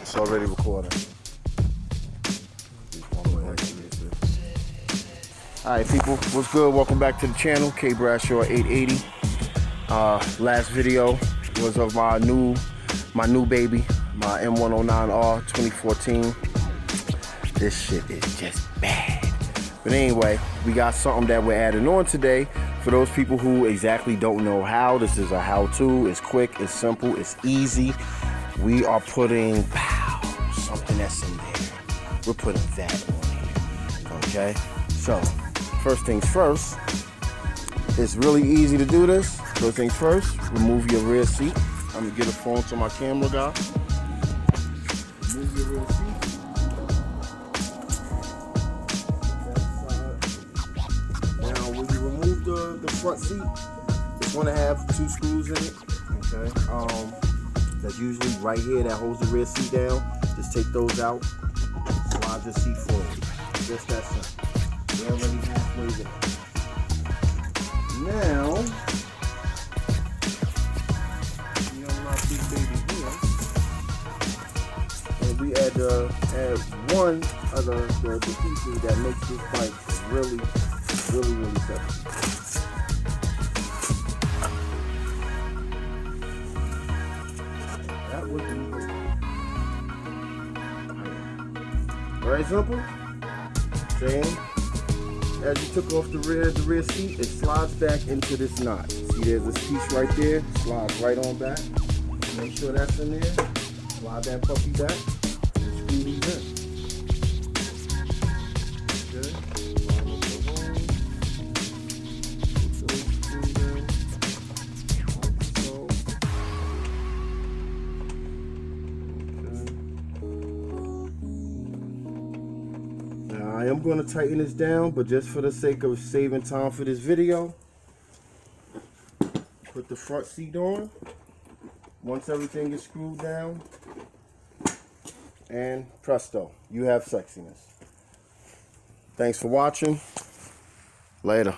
It's already recording. Alright people, what's good? Welcome back to the channel, K Bradshaw 880. Last video was of my new baby, my M109r 2014. This shit is just bad. But anyway, we got something that we're adding on today. For those people who exactly don't know how, this is a how-to. It's quick, it's simple, it's easy. We are putting something that's in there. We're putting that on here. Okay? So, first things first. It's really easy to do this. First things first, remove your rear seat. I'm gonna get a phone to my camera guy. Remove your rear seat. Now, when you remove the front seat, it's gonna have 2 screws in it. Okay. That's usually right here that holds the rear seat down. Just take those out. Slide your seat forward. Just that simple. We're already halfway there. Now, we unlock this baby here, and we add one of the pieces that makes this bike really sexy. That would be very simple. Same. As you took off the rear seat, it slides back into this knot. See, there's this piece right there. Slides right on back. Make sure that's in there. Slide that puppy back and screw these in. Okay. I am going to tighten this down, but just for the sake of saving time for this video, put the front seat on once everything is screwed down, and presto, you have sexiness. Thanks for watching. Later.